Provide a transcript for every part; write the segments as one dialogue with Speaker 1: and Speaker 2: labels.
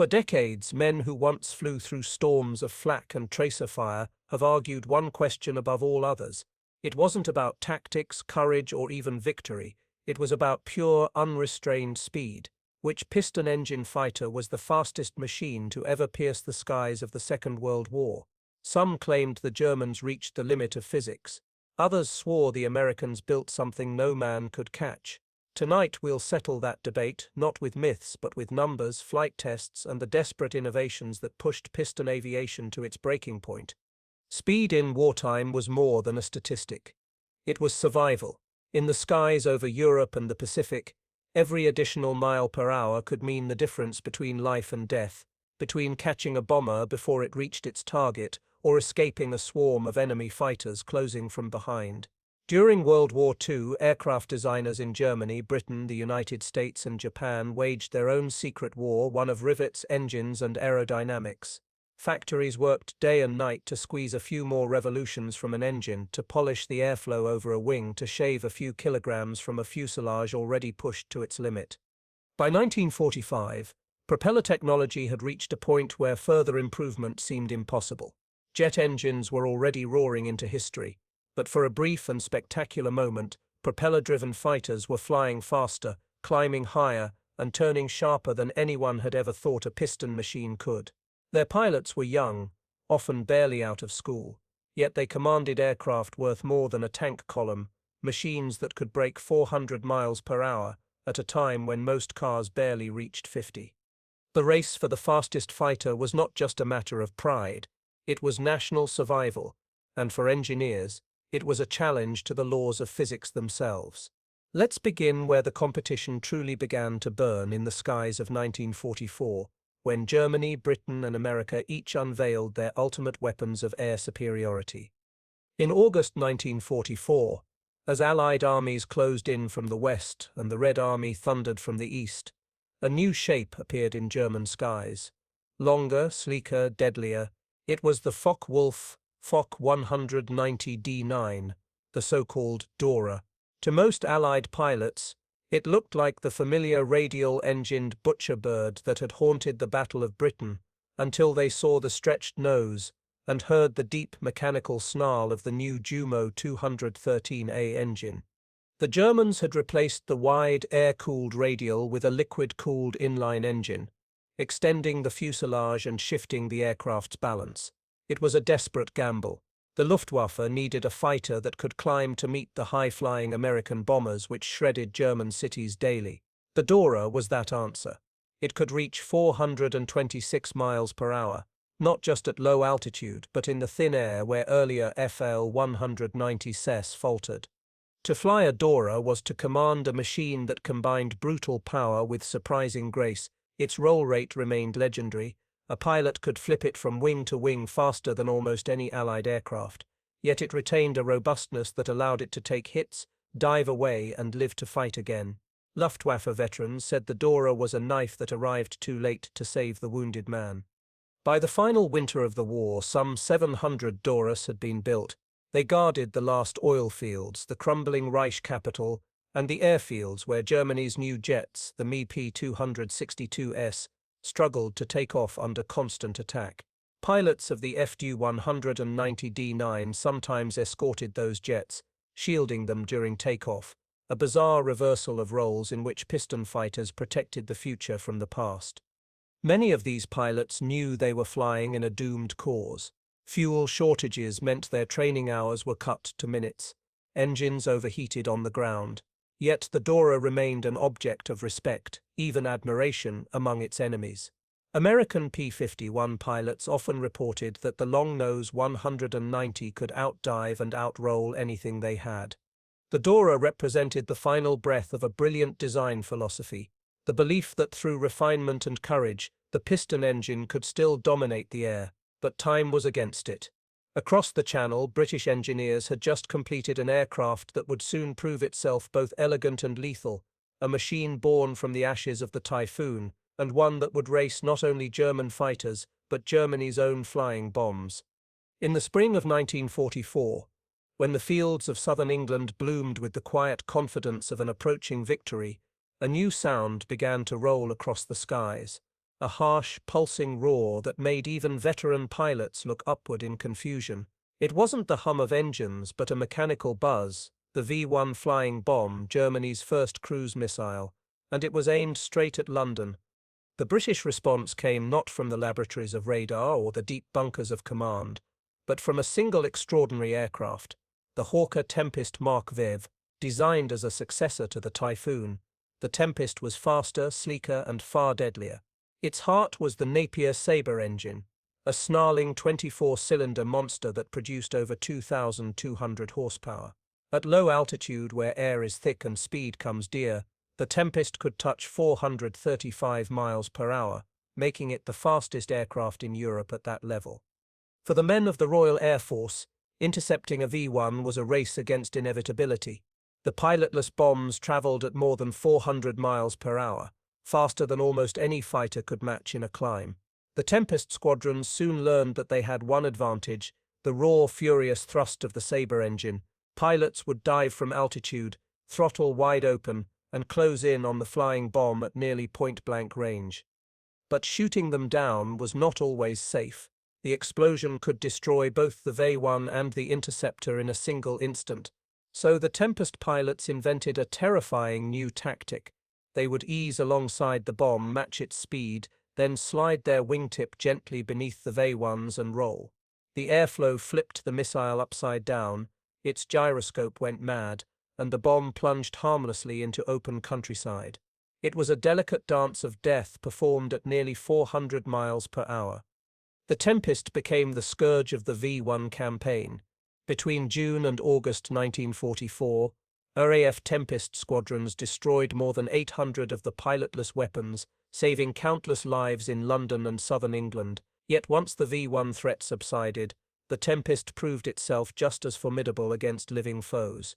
Speaker 1: For decades, men who once flew through storms of flak and tracer fire have argued one question above all others. It wasn't about tactics, courage, or even victory. It was about pure, unrestrained speed. Which piston-engine fighter was the fastest machine to ever pierce the skies of the Second World War? Some claimed the Germans reached the limit of physics. Others swore the Americans built something no man could catch. Tonight we'll settle that debate, not with myths but with numbers, flight tests, and the desperate innovations that pushed piston aviation to its breaking point. Speed in wartime was more than a statistic. It was survival. In the skies over Europe and the Pacific, every additional mile per hour could mean the difference between life and death, between catching a bomber before it reached its target or escaping a swarm of enemy fighters closing from behind. During World War II, aircraft designers in Germany, Britain, the United States, and Japan waged their own secret war, one of rivets, engines, and aerodynamics. Factories worked day and night to squeeze a few more revolutions from an engine, to polish the airflow over a wing, to shave a few kilograms from a fuselage already pushed to its limit. By 1945, propeller technology had reached a point where further improvement seemed impossible. Jet engines were already roaring into history, but for a brief and spectacular moment, propeller-driven fighters were flying faster, climbing higher, and turning sharper than anyone had ever thought a piston machine could. Their pilots were young, often barely out of school, yet they commanded aircraft worth more than a tank column, machines that could break 400 miles per hour at a time when most cars barely reached 50. The race for the fastest fighter was not just a matter of pride, it was national survival, and for engineers, it was a challenge to the laws of physics themselves. Let's begin where the competition truly began to burn, in the skies of 1944, when Germany, Britain, and America each unveiled their ultimate weapons of air superiority. In August 1944, as Allied armies closed in from the west and the Red Army thundered from the east, a new shape appeared in German skies. Longer, sleeker, deadlier, it was the Focke-Wulf Foch 190D9, the so-called Dora. To most Allied pilots, it looked like the familiar radial-engined butcher bird that had haunted the Battle of Britain, until they saw the stretched nose and heard the deep mechanical snarl of the new Jumo 213A engine. The Germans had replaced the wide, air-cooled radial with a liquid-cooled inline engine, extending the fuselage and shifting the aircraft's balance. It was a desperate gamble. The Luftwaffe needed a fighter that could climb to meet the high-flying American bombers which shredded German cities daily. The Dora was that answer. It could reach 426 miles per hour, not just at low altitude, but in the thin air where earlier FL-190s faltered. To fly a Dora was to command a machine that combined brutal power with surprising grace. Its roll rate remained legendary. A pilot could flip it from wing to wing faster than almost any Allied aircraft, yet it retained a robustness that allowed it to take hits, dive away, and live to fight again. Luftwaffe veterans said the Dora was a knife that arrived too late to save the wounded man. By the final winter of the war, some 700 Doras had been built. They guarded the last oil fields, the crumbling Reich capital, and the airfields where Germany's new jets, the Me P-262S, struggled to take off under constant attack. Pilots of the FD-190D9 sometimes escorted those jets, shielding them during takeoff, a bizarre reversal of roles in which piston fighters protected the future from the past. Many of these pilots knew they were flying in a doomed cause. Fuel shortages meant their training hours were cut to minutes. Engines overheated on the ground. Yet the Dora remained an object of respect, even admiration, among its enemies. American P-51 pilots often reported that the long-nose 190 could outdive and outroll anything they had. The Dora represented the final breath of a brilliant design philosophy, the belief that through refinement and courage, the piston engine could still dominate the air, but time was against it. Across the Channel, British engineers had just completed an aircraft that would soon prove itself both elegant and lethal, a machine born from the ashes of the Typhoon, and one that would race not only German fighters, but Germany's own flying bombs. In the spring of 1944, when the fields of southern England bloomed with the quiet confidence of an approaching victory, a new sound began to roll across the skies, a harsh, pulsing roar that made even veteran pilots look upward in confusion. It wasn't the hum of engines but a mechanical buzz, the V-1 flying bomb, Germany's first cruise missile, and it was aimed straight at London. The British response came not from the laboratories of radar or the deep bunkers of command, but from a single extraordinary aircraft, the Hawker Tempest Mark V, designed as a successor to the Typhoon. The Tempest was faster, sleeker, and far deadlier. Its heart was the Napier Sabre engine, a snarling 24-cylinder monster that produced over 2,200 horsepower. At low altitude, where air is thick and speed comes dear, the Tempest could touch 435 miles per hour, making it the fastest aircraft in Europe at that level. For the men of the Royal Air Force, intercepting a V-1 was a race against inevitability. The pilotless bombs traveled at more than 400 miles per hour, faster than almost any fighter could match in a climb. The Tempest squadrons soon learned that they had one advantage: the raw, furious thrust of the Sabre engine. Pilots would dive from altitude, throttle wide open, and close in on the flying bomb at nearly point-blank range. But shooting them down was not always safe. The explosion could destroy both the V-1 and the interceptor in a single instant. So the Tempest pilots invented a terrifying new tactic. They would ease alongside the bomb, match its speed, then slide their wingtip gently beneath the V-1s and roll. The airflow flipped the missile upside down, its gyroscope went mad, and the bomb plunged harmlessly into open countryside. It was a delicate dance of death performed at nearly 400 miles per hour. The Tempest became the scourge of the V-1 campaign. Between June and August 1944, RAF Tempest squadrons destroyed more than 800 of the pilotless weapons, saving countless lives in London and southern England. Yet once the V-1 threat subsided, the Tempest proved itself just as formidable against living foes.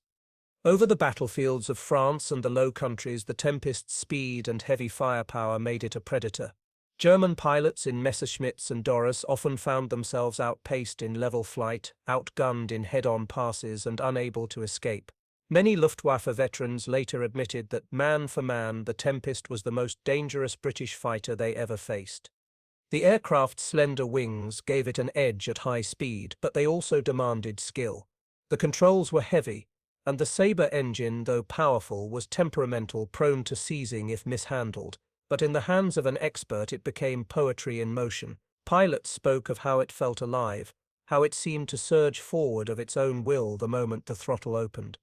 Speaker 1: Over the battlefields of France and the Low Countries, the Tempest's speed and heavy firepower made it a predator. German pilots in Messerschmitts and Doras often found themselves outpaced in level flight, outgunned in head-on passes, and unable to escape. Many Luftwaffe veterans later admitted that, man for man, the Tempest was the most dangerous British fighter they ever faced. The aircraft's slender wings gave it an edge at high speed, but they also demanded skill. The controls were heavy, and the Sabre engine, though powerful, was temperamental, prone to seizing if mishandled. But in the hands of an expert it became poetry in motion. Pilots spoke of how it felt alive, how it seemed to surge forward of its own will the moment the throttle opened.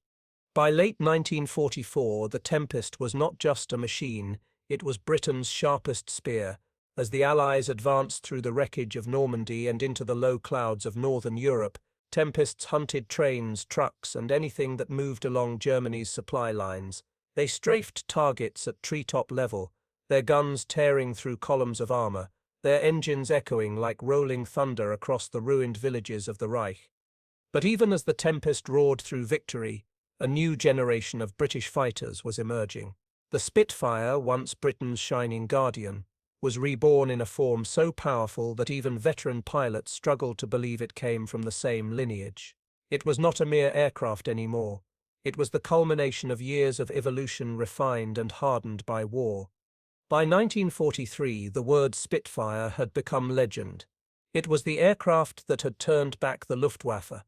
Speaker 1: By late 1944, the Tempest was not just a machine, it was Britain's sharpest spear. As the Allies advanced through the wreckage of Normandy and into the low clouds of northern Europe, Tempests hunted trains, trucks, and anything that moved along Germany's supply lines. They strafed targets at treetop level, their guns tearing through columns of armor, their engines echoing like rolling thunder across the ruined villages of the Reich. But even as the Tempest roared through victory, a new generation of British fighters was emerging. The Spitfire, once Britain's shining guardian, was reborn in a form so powerful that even veteran pilots struggled to believe it came from the same lineage. It was not a mere aircraft anymore. It was the culmination of years of evolution refined and hardened by war. By 1943, the word Spitfire had become legend. It was the aircraft that had turned back the Luftwaffe,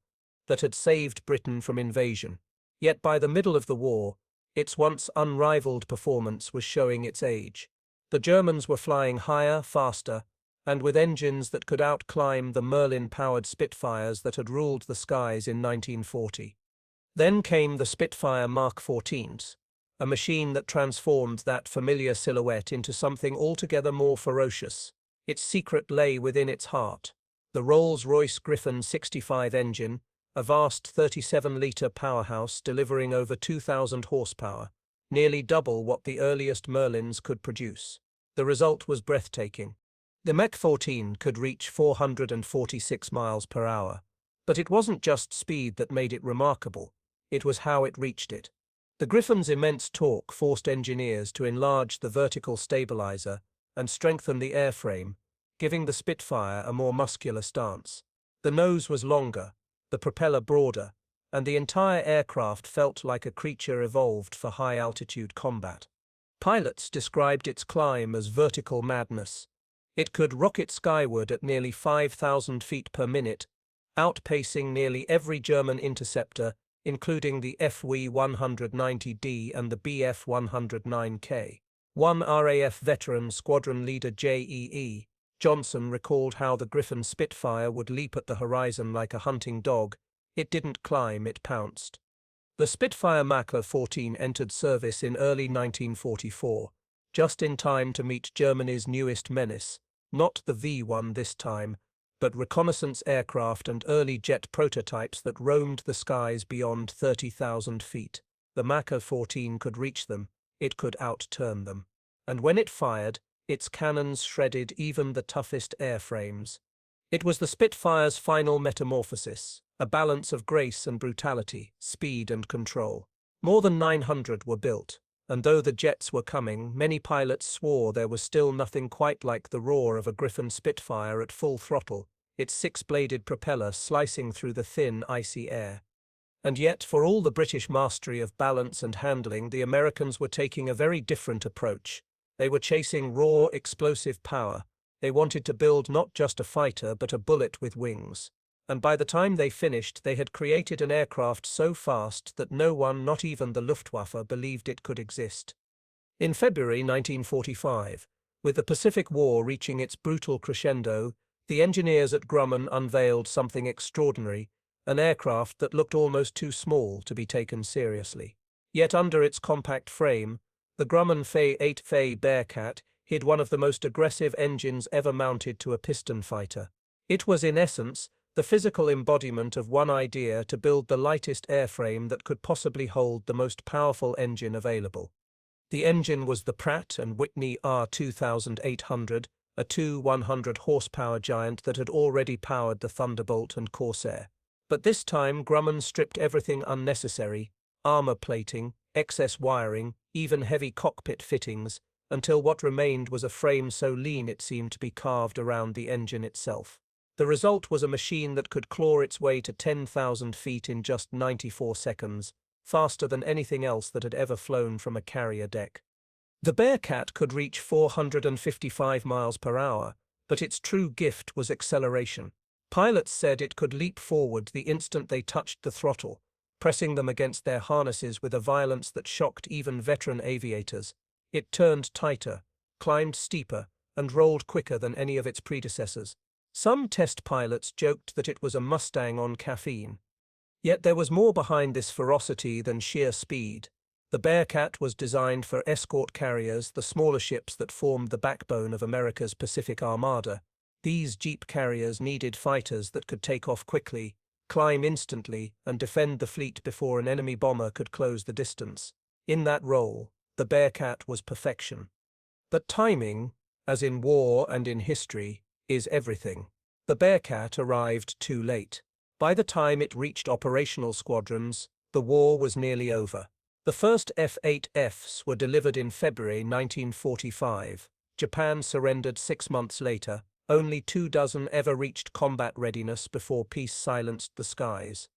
Speaker 1: that had saved Britain from invasion. Yet by the middle of the war, its once unrivaled performance was showing its age. The Germans were flying higher, faster, and with engines that could outclimb the Merlin-powered Spitfires that had ruled the skies in 1940. Then came the Spitfire Mark 14s, a machine that transformed that familiar silhouette into something altogether more ferocious. Its secret lay within its heart. The Rolls-Royce Griffon 65 engine, a vast 37-litre powerhouse delivering over 2,000 horsepower, nearly double what the earliest Merlins could produce. The result was breathtaking. The Mach 14 could reach 446 miles per hour. But it wasn't just speed that made it remarkable, it was how it reached it. The Griffon's immense torque forced engineers to enlarge the vertical stabilizer and strengthen the airframe, giving the Spitfire a more muscular stance. The nose was longer, the propeller broader, and the entire aircraft felt like a creature evolved for high-altitude combat. Pilots described its climb as vertical madness. It could rocket skyward at nearly 5,000 feet per minute, outpacing nearly every German interceptor, including the FW-190D and the Bf-109K. One RAF veteran squadron leader J.E.E. Johnson recalled how the Griffon Spitfire would leap at the horizon like a hunting dog. It didn't climb, it pounced. The Spitfire Mach 14 entered service in early 1944, just in time to meet Germany's newest menace, not the V-1 this time, but reconnaissance aircraft and early jet prototypes that roamed the skies beyond 30,000 feet. The Mach 14 could reach them, it could outturn them. And when it fired, its cannons shredded even the toughest airframes. It was the Spitfire's final metamorphosis, a balance of grace and brutality, speed and control. More than 900 were built, and though the jets were coming, many pilots swore there was still nothing quite like the roar of a Griffon Spitfire at full throttle, its six-bladed propeller slicing through the thin, icy air. And yet, for all the British mastery of balance and handling, the Americans were taking a very different approach. They were chasing raw, explosive power. They wanted to build not just a fighter, but a bullet with wings. And by the time they finished, they had created an aircraft so fast that no one, not even the Luftwaffe, believed it could exist. In February 1945, with the Pacific War reaching its brutal crescendo, the engineers at Grumman unveiled something extraordinary, an aircraft that looked almost too small to be taken seriously. Yet under its compact frame, the Grumman F-8 Bearcat hid one of the most aggressive engines ever mounted to a piston fighter. It was, in essence, the physical embodiment of one idea: to build the lightest airframe that could possibly hold the most powerful engine available. The engine was the Pratt & Whitney R2800, a 100-horsepower giant that had already powered the Thunderbolt and Corsair. But this time Grumman stripped everything unnecessary: armor plating, excess wiring, even heavy cockpit fittings, until what remained was a frame so lean it seemed to be carved around the engine itself. The result was a machine that could claw its way to 10,000 feet in just 94 seconds, faster than anything else that had ever flown from a carrier deck. The Bearcat could reach 455 miles per hour, but its true gift was acceleration. Pilots said it could leap forward the instant they touched the throttle, pressing them against their harnesses with a violence that shocked even veteran aviators. It turned tighter, climbed steeper, and rolled quicker than any of its predecessors. Some test pilots joked that it was a Mustang on caffeine. Yet there was more behind this ferocity than sheer speed. The Bearcat was designed for escort carriers, the smaller ships that formed the backbone of America's Pacific Armada. These jeep carriers needed fighters that could take off quickly, climb instantly, and defend the fleet before an enemy bomber could close the distance. In that role, the Bearcat was perfection. But timing, as in war and in history, is everything. The Bearcat arrived too late. By the time it reached operational squadrons, the war was nearly over. The first F-8Fs were delivered in February 1945. Japan surrendered 6 months later. Only 24 ever reached combat readiness before peace silenced the skies.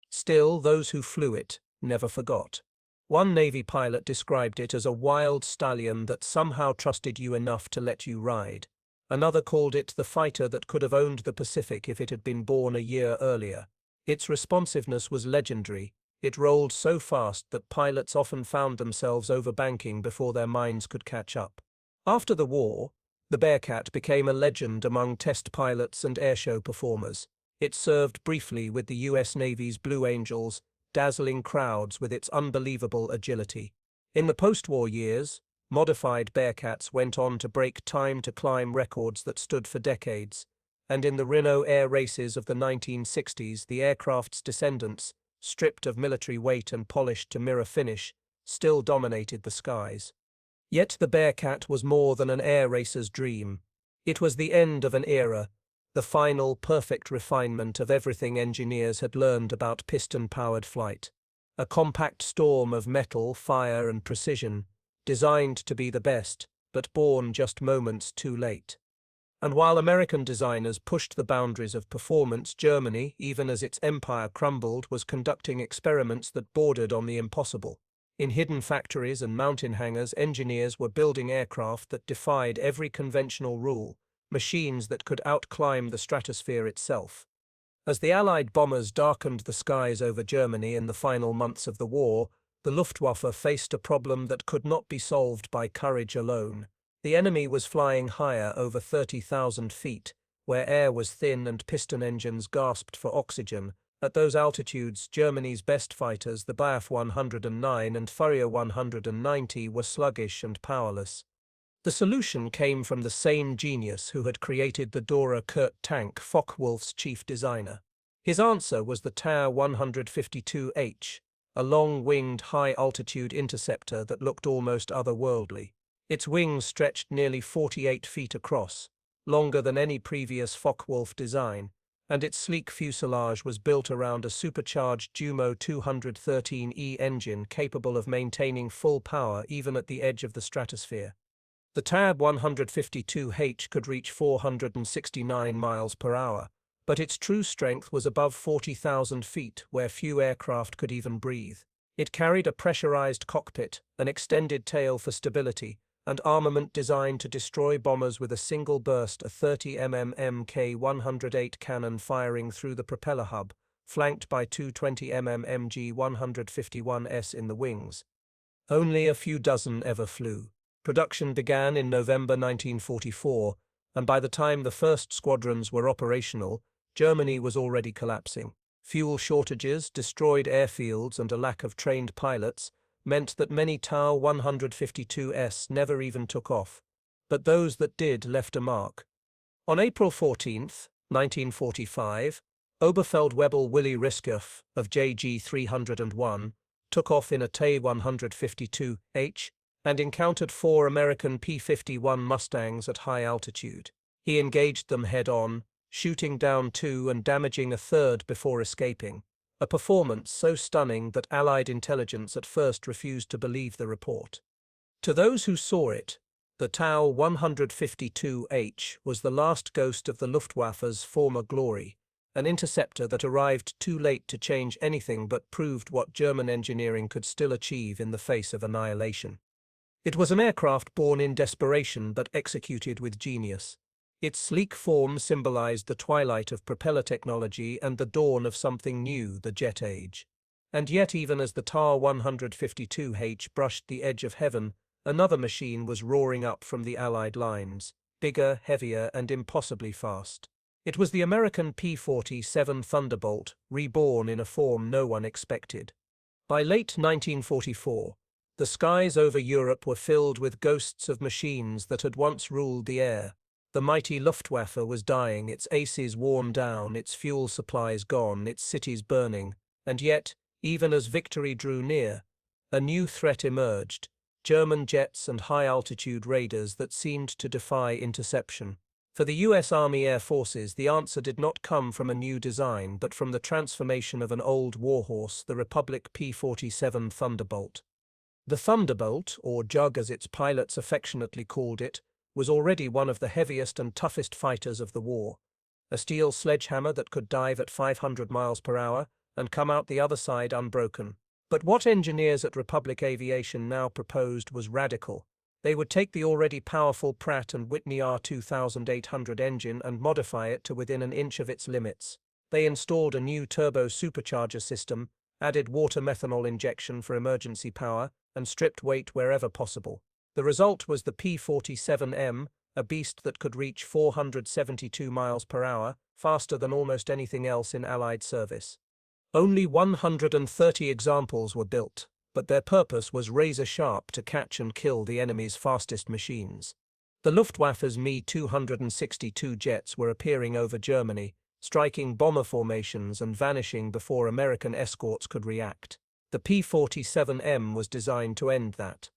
Speaker 1: Still, those who flew it never forgot. One Navy pilot described it as a wild stallion that somehow trusted you enough to let you ride. Another called it the fighter that could have owned the Pacific if it had been born a year earlier. Its responsiveness was legendary. It rolled so fast that pilots often found themselves overbanking before their minds could catch up. After the war, the Bearcat became a legend among test pilots and airshow performers. It served briefly with the U.S. Navy's Blue Angels, dazzling crowds with its unbelievable agility. In the post-war years, modified Bearcats went on to break time-to-climb records that stood for decades, and in the Rhino air races of the 1960s, the aircraft's descendants, stripped of military weight and polished to mirror finish, still dominated the skies. Yet the Bearcat was more than an air racer's dream. It was the end of an era, the final perfect refinement of everything engineers had learned about piston-powered flight. A compact storm of metal, fire, and precision, designed to be the best, but born just moments too late. And while American designers pushed the boundaries of performance, Germany, even as its empire crumbled, was conducting experiments that bordered on the impossible. In hidden factories and mountain hangars, engineers were building aircraft that defied every conventional rule, machines that could outclimb the stratosphere itself. As the Allied bombers darkened the skies over Germany in the final months of the war, the Luftwaffe faced a problem that could not be solved by courage alone. The enemy was flying higher, over 30,000 feet, where air was thin and piston engines gasped for oxygen. At those altitudes, Germany's best fighters, the Bf 109 and Furrier 190, were sluggish and powerless. The solution came from the same genius who had created the Dora tank, Focke-Wulf's chief designer. His answer was the TOW-152H, a long-winged, high-altitude interceptor that looked almost otherworldly. Its wings stretched nearly 48 feet across, longer than any previous Focke-Wulf design, and its sleek fuselage was built around a supercharged Jumo 213E engine capable of maintaining full power even at the edge of the stratosphere. The TOW-152H could reach 469 miles per hour, but its true strength was above 40,000 feet, where few aircraft could even breathe. It carried a pressurized cockpit, an extended tail for stability, and armament designed to destroy bombers with a single burst, a 30mm Mk108 cannon firing through the propeller hub, flanked by two 20mm MG151s in the wings. Only a few dozen ever flew. Production began in November 1944, and by the time the first squadrons were operational, Germany was already collapsing. Fuel shortages, destroyed airfields, and a lack of trained pilots meant that many TOW-152s never even took off, but those that did left a mark. On April 14, 1945, Oberfeldwebel Willy Riskoff of JG 301 took off in a TOW-152H and encountered 4 American P-51 Mustangs at high altitude. He engaged them head-on, shooting down 2 and damaging a third before escaping, a performance so stunning that Allied intelligence at first refused to believe the report. To those who saw it, the TOW-152H was the last ghost of the Luftwaffe's former glory, an interceptor that arrived too late to change anything but proved what German engineering could still achieve in the face of annihilation. It was an aircraft born in desperation but executed with genius. Its sleek form symbolized the twilight of propeller technology and the dawn of something new, the jet age. And yet, even as the TOW-152H brushed the edge of heaven, another machine was roaring up from the Allied lines, bigger, heavier, and impossibly fast. It was the American P-47 Thunderbolt, reborn in a form no one expected. By late 1944, the skies over Europe were filled with ghosts of machines that had once ruled the air. The mighty Luftwaffe was dying, its aces worn down, its fuel supplies gone, its cities burning. And yet, even as victory drew near, a new threat emerged: German jets and high-altitude raiders that seemed to defy interception. For the U.S. Army Air Forces, the answer did not come from a new design, but from the transformation of an old warhorse, the Republic P-47 Thunderbolt. The Thunderbolt, or Jug as its pilots affectionately called it, was already one of the heaviest and toughest fighters of the war. A steel sledgehammer that could dive at 500 miles per hour and come out the other side unbroken. But what engineers at Republic Aviation now proposed was radical. They would take the already powerful Pratt & Whitney R2800 engine and modify it to within an inch of its limits. They installed a new turbo supercharger system, added water methanol injection for emergency power, and stripped weight wherever possible. The result was the P-47M, a beast that could reach 472 miles per hour, faster than almost anything else in Allied service. Only 130 examples were built, but their purpose was razor-sharp to catch and kill the enemy's fastest machines. The Luftwaffe's Me-262 jets were appearing over Germany, striking bomber formations and vanishing before American escorts could react. The P-47M was designed to end that.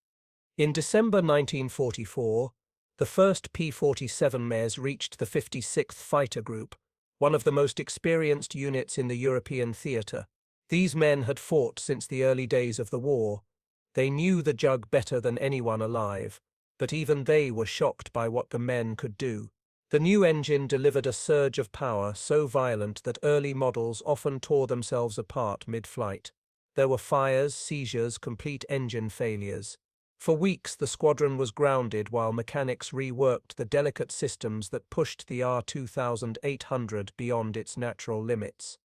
Speaker 1: In December 1944, the first P-47Ms reached the 56th Fighter Group, one of the most experienced units in the European theater. These men had fought since the early days of the war. They knew the Jug better than anyone alive, but even they were shocked by what the men could do. The new engine delivered a surge of power so violent that early models often tore themselves apart mid-flight. There were fires, seizures, complete engine failures. For weeks, the squadron was grounded while mechanics reworked the delicate systems that pushed the R-2800 beyond its natural limits.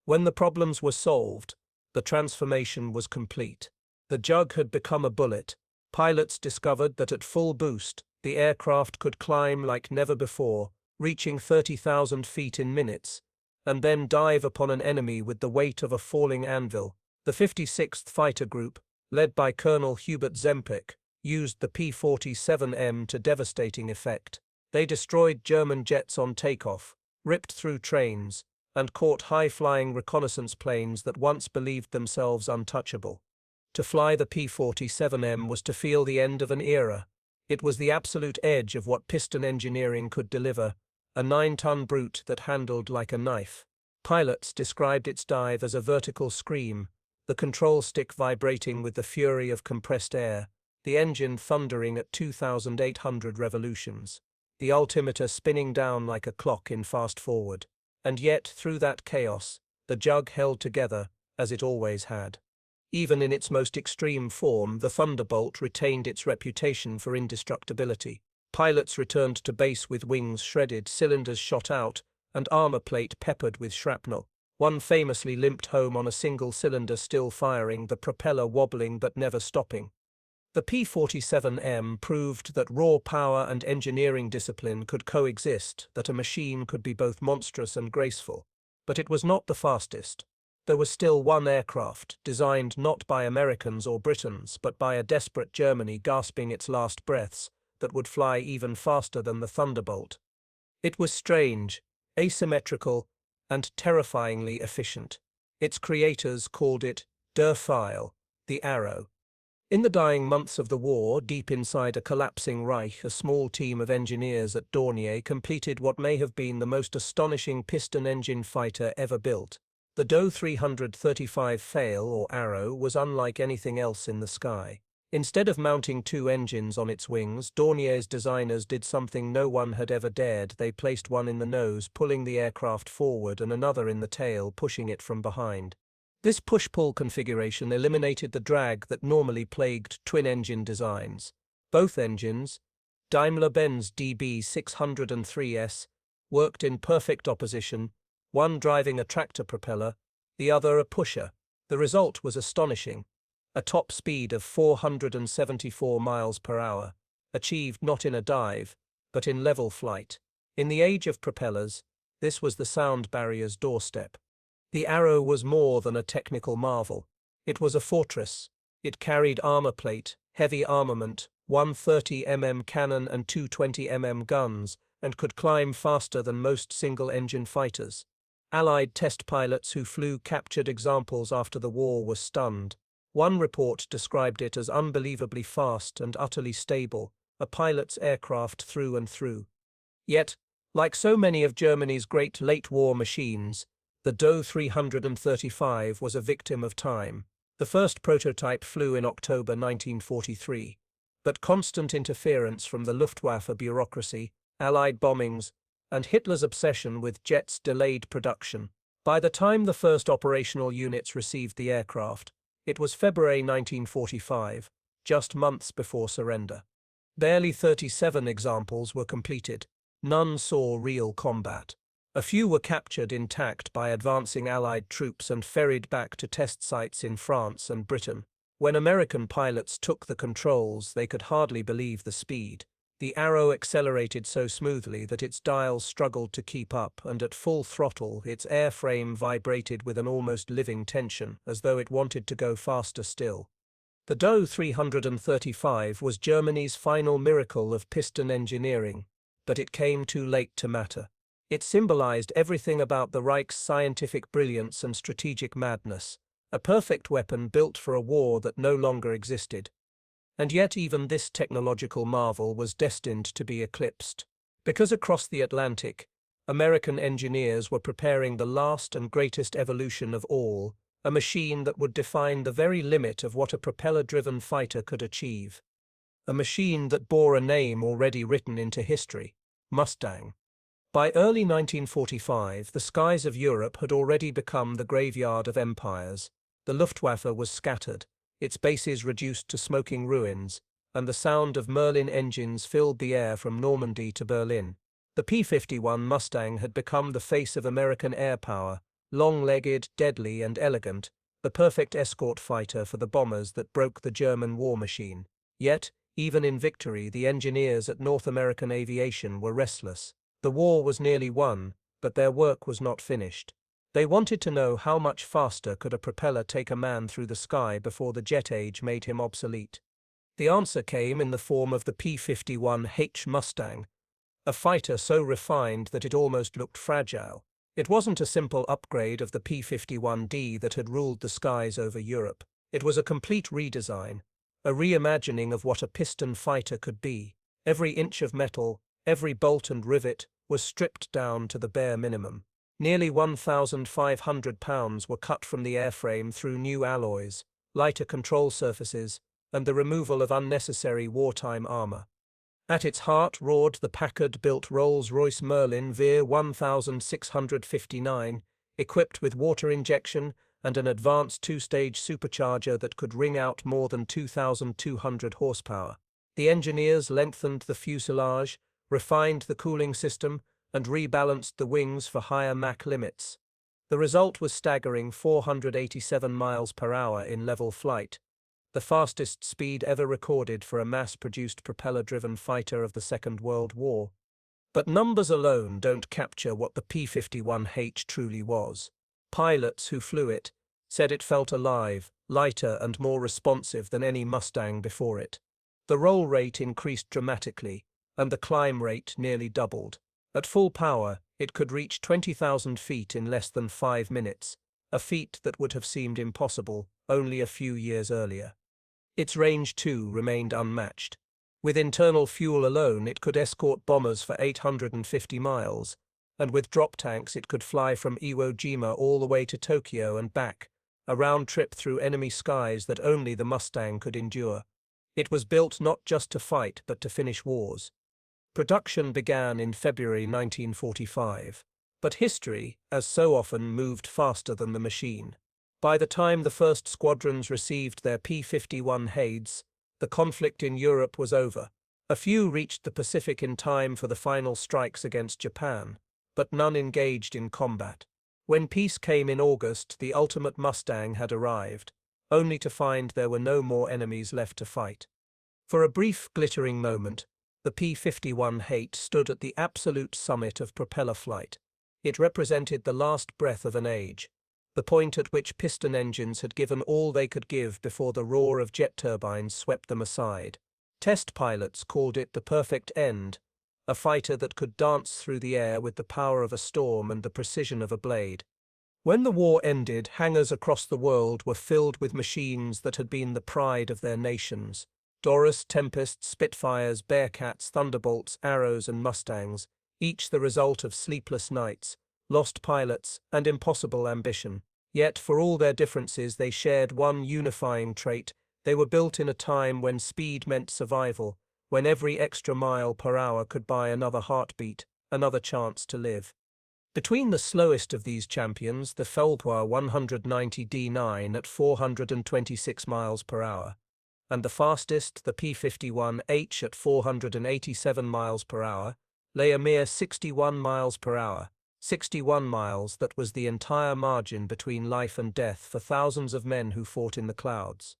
Speaker 1: When the problems were solved, the transformation was complete. The Jug had become a bullet. Pilots discovered that at full boost, the aircraft could climb like never before, reaching 30,000 feet in minutes, and then dive upon an enemy with the weight of a falling anvil. The 56th Fighter Group, led by Colonel Hubert Zempic, used the P-47M to devastating effect. They destroyed German jets on takeoff, ripped through trains, and caught high-flying reconnaissance planes that once believed themselves untouchable. To fly the P-47M was to feel the end of an era. It was the absolute edge of what piston engineering could deliver, a 9-ton brute that handled like a knife. Pilots described its dive as a vertical scream, the control stick vibrating with the fury of compressed air, the engine thundering at 2,800 revolutions, the altimeter spinning down like a clock in fast forward. And yet, through that chaos, the Jug held together, as it always had. Even in its most extreme form, the Thunderbolt retained its reputation for indestructibility. Pilots returned to base with wings shredded, cylinders shot out, and armor plate peppered with shrapnel. One famously limped home on a single cylinder still firing, the propeller wobbling but never stopping. The P-47M proved that raw power and engineering discipline could coexist, that a machine could be both monstrous and graceful. But it was not the fastest. There was still one aircraft, designed not by Americans or Britons, but by a desperate Germany gasping its last breaths, that would fly even faster than the Thunderbolt. It was strange, asymmetrical, and terrifyingly efficient. Its creators called it Der Pfeil, the arrow. In the dying months of the war, deep inside a collapsing Reich, a small team of engineers at Dornier completed what may have been the most astonishing piston engine fighter ever built. The Do-335 Pfeil, or arrow, was unlike anything else in the sky. Instead of mounting two engines on its wings, Dornier's designers did something no one had ever dared. They placed one in the nose, pulling the aircraft forward, and another in the tail, pushing it from behind. This push-pull configuration eliminated the drag that normally plagued twin-engine designs. Both engines, Daimler-Benz DB603S, worked in perfect opposition, one driving a tractor propeller, the other a pusher. The result was astonishing. A top speed of 474 miles per hour, achieved not in a dive, but in level flight. In the age of propellers, this was the sound barrier's doorstep. The arrow was more than a technical marvel. It was a fortress. It carried armor plate, heavy armament, 130mm cannon and 220mm guns, and could climb faster than most single-engine fighters. Allied test pilots who flew captured examples after the war were stunned. One report described it as unbelievably fast and utterly stable, a pilot's aircraft through and through. Yet, like so many of Germany's great late-war machines, the Do-335 was a victim of time. The first prototype flew in October 1943, but constant interference from the Luftwaffe bureaucracy, Allied bombings, and Hitler's obsession with jets delayed production. By the time the first operational units received the aircraft, it was February 1945, just months before surrender. Barely 37 examples were completed. None saw real combat. A few were captured intact by advancing Allied troops and ferried back to test sites in France and Britain. When American pilots took the controls, they could hardly believe the speed. The arrow accelerated so smoothly that its dials struggled to keep up, and at full throttle, its airframe vibrated with an almost living tension, as though it wanted to go faster still. The Do-335 was Germany's final miracle of piston engineering, but it came too late to matter. It symbolized everything about the Reich's scientific brilliance and strategic madness, a perfect weapon built for a war that no longer existed. And yet even this technological marvel was destined to be eclipsed, because across the Atlantic, American engineers were preparing the last and greatest evolution of all, a machine that would define the very limit of what a propeller-driven fighter could achieve. A machine that bore a name already written into history, Mustang. By early 1945, the skies of Europe had already become the graveyard of empires. The Luftwaffe was scattered, its bases reduced to smoking ruins, and the sound of Merlin engines filled the air from Normandy to Berlin. The P-51 Mustang had become the face of American air power, long-legged, deadly, and elegant, the perfect escort fighter for the bombers that broke the German war machine. Yet, even in victory, the engineers at North American Aviation were restless. The war was nearly won, but their work was not finished. They wanted to know how much faster could a propeller take a man through the sky before the jet age made him obsolete. The answer came in the form of the P-51H Mustang, a fighter so refined that it almost looked fragile. It wasn't a simple upgrade of the P-51D that had ruled the skies over Europe. It was a complete redesign, a reimagining of what a piston fighter could be. Every inch of metal, every bolt and rivet was stripped down to the bare minimum. Nearly 1,500 pounds were cut from the airframe through new alloys, lighter control surfaces, and the removal of unnecessary wartime armor. At its heart roared the Packard-built Rolls-Royce Merlin Veer 1659, equipped with water injection and an advanced two-stage supercharger that could wring out more than 2,200 horsepower. The engineers lengthened the fuselage, refined the cooling system, and rebalanced the wings for higher Mach limits. The result was staggering 487 miles per hour in level flight, the fastest speed ever recorded for a mass-produced propeller-driven fighter of the Second World War. But numbers alone don't capture what the P-51H truly was. Pilots who flew it said it felt alive, lighter and more responsive than any Mustang before it. The roll rate increased dramatically, and the climb rate nearly doubled. At full power, it could reach 20,000 feet in less than 5 minutes, a feat that would have seemed impossible only a few years earlier. Its range, too, remained unmatched. With internal fuel alone, it could escort bombers for 850 miles, and with drop tanks it could fly from Iwo Jima all the way to Tokyo and back, a round trip through enemy skies that only the Mustang could endure. It was built not just to fight, but to finish wars. Production began in February 1945, but history, as so often, moved faster than the machine. By the time the first squadrons received their P-51Hs, the conflict in Europe was over. A few reached the Pacific in time for the final strikes against Japan, but none engaged in combat. When peace came in August, the ultimate Mustang had arrived, only to find there were no more enemies left to fight. For a brief, glittering moment, the P-51H stood at the absolute summit of propeller flight. It represented the last breath of an age, the point at which piston engines had given all they could give before the roar of jet turbines swept them aside. Test pilots called it the perfect end, a fighter that could dance through the air with the power of a storm and the precision of a blade. When the war ended, hangars across the world were filled with machines that had been the pride of their nations. Doras, Tempests, Spitfires, Bearcats, Thunderbolts, Arrows, and Mustangs, each the result of sleepless nights, lost pilots, and impossible ambition. Yet, for all their differences, they shared one unifying trait. They were built in a time when speed meant survival, when every extra mile per hour could buy another heartbeat, another chance to live. Between the slowest of these champions, the Felgua 190 D9 at 426 miles per hour, and the fastest, the P-51H at 487 miles per hour, lay a mere 61 miles per hour. 61 miles, that was the entire margin between life and death for thousands of men who fought in the clouds.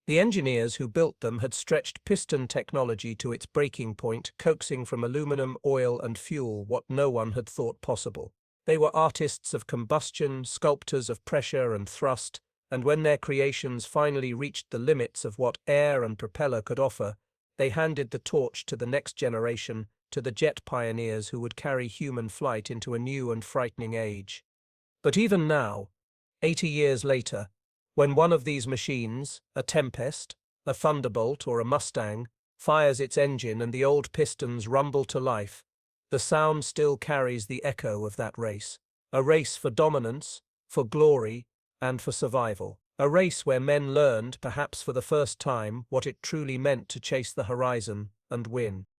Speaker 1: The engineers who built them had stretched piston technology to its breaking point, coaxing from aluminum, oil, and fuel what no one had thought possible. They were artists of combustion, sculptors of pressure and thrust, and when their creations finally reached the limits of what air and propeller could offer, they handed the torch to the next generation, to the jet pioneers who would carry human flight into a new and frightening age. But even now, 80 years later, when one of these machines, a Tempest, a Thunderbolt, or a Mustang, fires its engine and the old pistons rumble to life, the sound still carries the echo of that race. A race for dominance, for glory, and for survival. A race where men learned, perhaps for the first time, what it truly meant to chase the horizon and win.